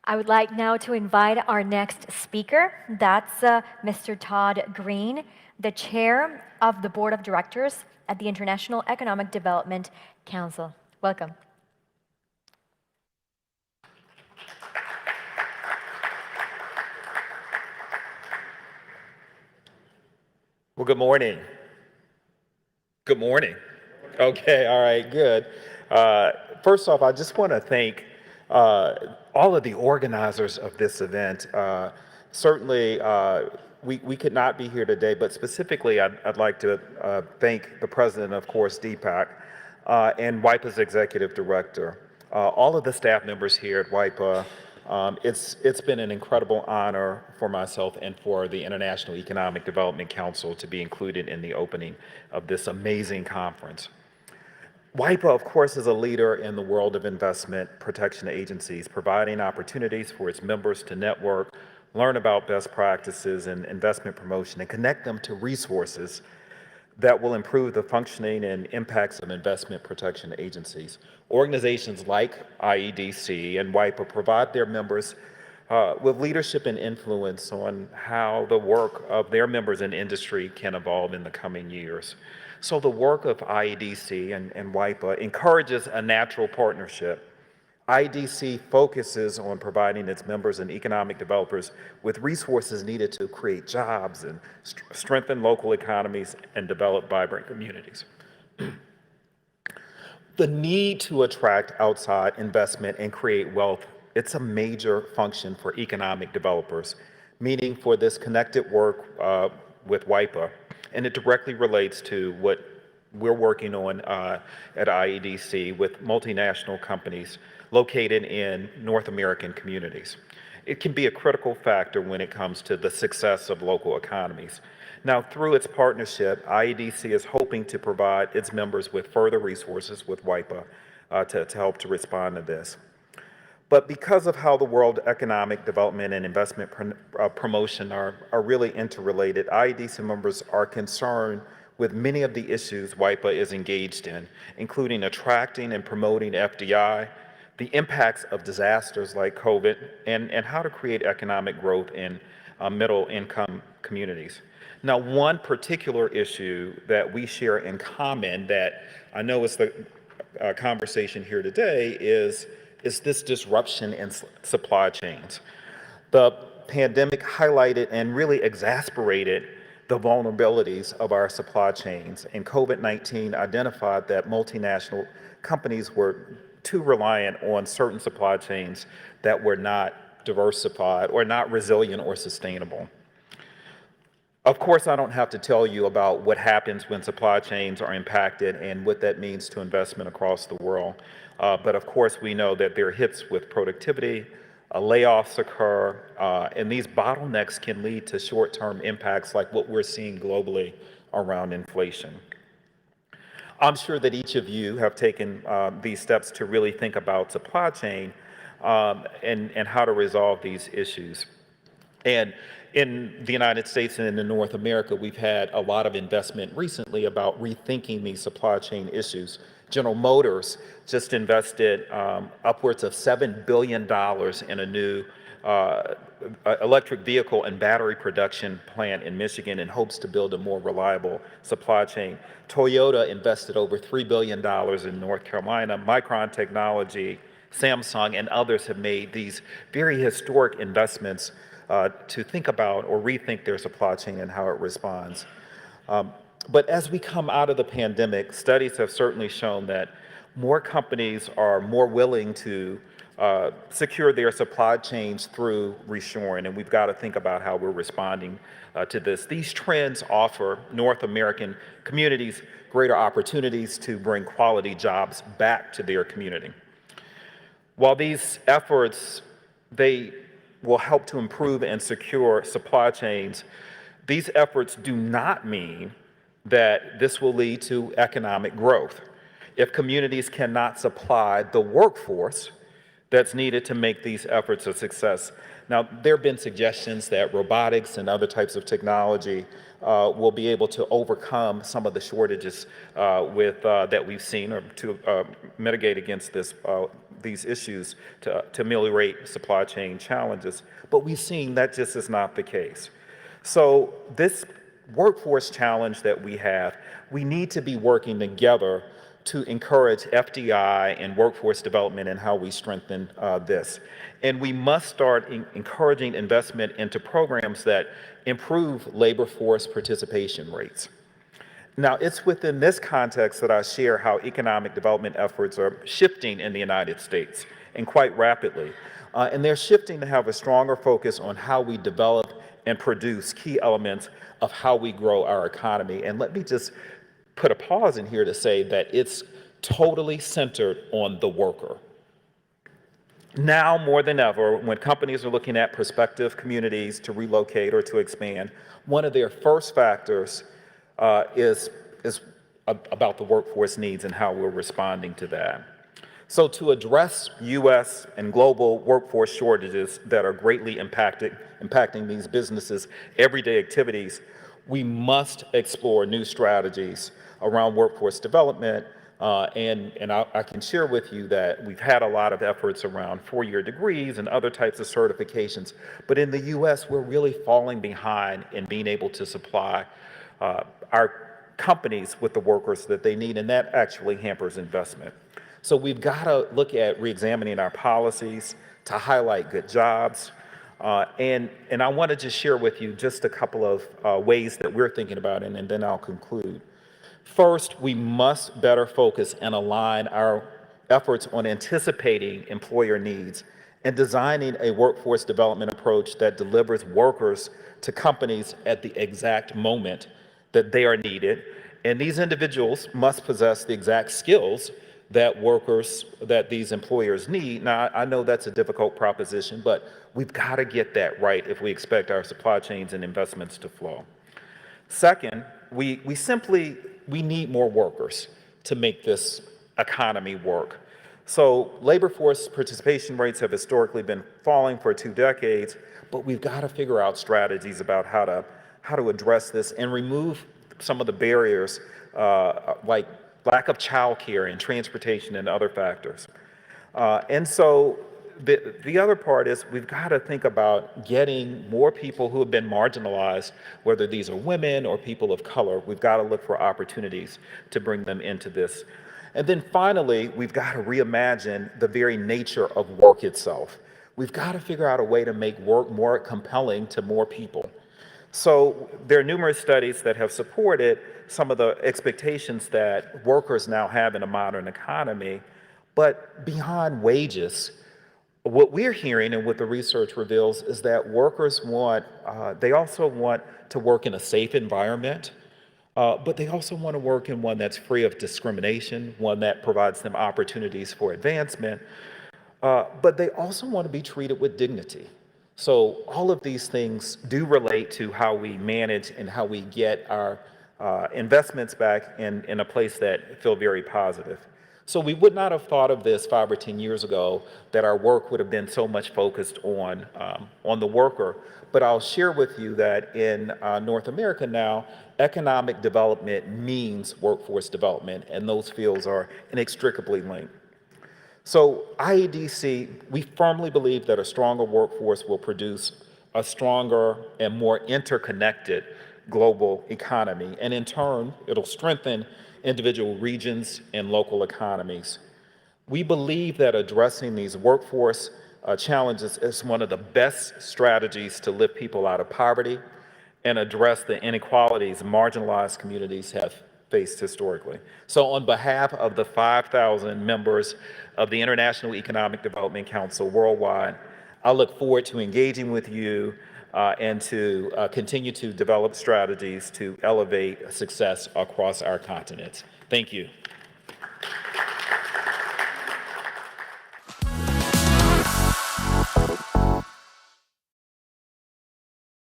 I would like now to invite our next speaker. That's Mr. Todd Greene, the chair of the board of directors at the International Economic Development Council. Welcome. Well, good morning. Good morning. Okay, all right, good. First off, I just want to thank all of the organizers of this event. Certainly, we could not be here today, but specifically, I'd like to thank the president, of course, Deepak, and WAIPA's executive director. All of the staff members here at WAIPA. It's been an incredible honor for myself and for the International Economic Development Council to be included in the opening of this amazing conference. WAIPA, of course, is a leader in the world of investment protection agencies, providing opportunities for its members to network, learn about best practices in investment promotion, and connect them to resources that will improve the functioning and impacts of investment protection agencies. Organizations like IEDC and WAIPA provide their members with leadership and influence on how the work of their members in industry can evolve in the coming years. So the work of IEDC and WAIPA encourages a natural partnership. IEDC focuses on providing its members and economic developers with resources needed to create jobs and strengthen local economies and develop vibrant communities. The need to attract outside investment and create wealth, it's a major function for economic developers, meaning for this connected work with WAIPA, and it directly relates to what we're working on at IEDC with multinational companies located in North American communities. It can be a critical factor when it comes to the success of local economies. Now, through its partnership, IEDC is hoping to provide its members with further resources with WAIPA to help to respond to this. But because of how the world economic development and investment promotion are really interrelated, IEDC members are concerned with many of the issues WAIPA is engaged in, including attracting and promoting FDI, the impacts of disasters like COVID, and how to create economic growth in middle-income communities. Now, one particular issue that we share in common that I know is the conversation here today is this disruption in supply chains. The pandemic highlighted and really exacerbated the vulnerabilities of our supply chains, and COVID-19 identified that multinational companies were too reliant on certain supply chains that were not diversified or not resilient or sustainable. Of course, I don't have to tell you about what happens when supply chains are impacted and what that means to investment across the world. But of course, we know that there are hits with productivity, layoffs occur, and these bottlenecks can lead to short-term impacts like what we're seeing globally around inflation. I'm sure that each of you have taken these steps to really think about supply chain and how to resolve these issues. And in the United States and in North America, we've had a lot of investment recently about rethinking these supply chain issues. General Motors just invested upwards of $7 billion in a new electric vehicle and battery production plant in Michigan in hopes to build a more reliable supply chain. Toyota invested over $3 billion in North Carolina. Micron Technology, Samsung, and others have made these very historic investments to think about or rethink their supply chain and how it responds. But as we come out of the pandemic, studies have certainly shown that more companies are more willing to secure their supply chains through reshoring, and we've got to think about how we're responding to this. These trends offer North American communities greater opportunities to bring quality jobs back to their community. While these efforts, they will help to improve and secure supply chains, these efforts do not mean that this will lead to economic growth. If communities cannot supply the workforce that's needed to make these efforts a success, Now, there have been suggestions that robotics and other types of technology will be able to overcome some of the shortages that we've seen, or to mitigate against these issues, to ameliorate supply chain challenges. But we've seen that just is not the case. So this workforce challenge that we have, we need to be working together to encourage FDI and workforce development and how we strengthen this. And we must start encouraging investment into programs that improve labor force participation rates. Now, it's within this context that I share how economic development efforts are shifting in the United States, and quite rapidly. And they're shifting to have a stronger focus on how we develop and produce key elements of how we grow our economy. And let me just put a pause in here to say that it's totally centered on the worker. Now more than ever, when companies are looking at prospective communities to relocate or to expand, one of their first factors is about the workforce needs and how we're responding to that. So to address U.S. and global workforce shortages that are greatly impacting these businesses' everyday activities, we must explore new strategies around workforce development. And I can share with you that we've had a lot of efforts around four-year degrees and other types of certifications. But in the U.S., we're really falling behind in being able to supply our companies with the workers that they need, and that actually hampers investment. So we've got to look at reexamining our policies to highlight good jobs. And I want to just share with you just a couple of ways that we're thinking about it, and then I'll conclude. First, we must better focus and align our efforts on anticipating employer needs and designing a workforce development approach that delivers workers to companies at the exact moment that they are needed. And these individuals must possess the exact skills that these employers need. Now, I know that's a difficult proposition, but we've got to get that right if we expect our supply chains and investments to flow. Second, we need more workers to make this economy work. So labor force participation rates have historically been falling for 2 decades, but we've got to figure out strategies about how to address this and remove some of the barriers like lack of childcare and transportation and other factors. And so the other part is we've got to think about getting more people who have been marginalized, whether these are women or people of color. We've got to look for opportunities to bring them into this. And then finally, we've got to reimagine the very nature of work itself. We've got to figure out a way to make work more compelling to more people. So there are numerous studies that have supported some of the expectations that workers now have in a modern economy, but beyond wages, what we're hearing and what the research reveals is that workers they also want to work in a safe environment, but they also want to work in one that's free of discrimination, one that provides them opportunities for advancement, but they also want to be treated with dignity. So all of these things do relate to how we manage and how we get our investments back in a place that feel very positive. So we would not have thought of this 5 or 10 years ago, that our work would have been so much focused on the worker. But I'll share with you that in North America now, economic development means workforce development, and those fields are inextricably linked. So IEDC, we firmly believe that a stronger workforce will produce a stronger and more interconnected global economy. And in turn, it'll strengthen individual regions and local economies. We believe that addressing these workforce challenges is one of the best strategies to lift people out of poverty and address the inequalities marginalized communities have faced historically. So on behalf of the 5,000 members of the International Economic Development Council worldwide, I look forward to engaging with you and to continue to develop strategies to elevate success across our continent. Thank you.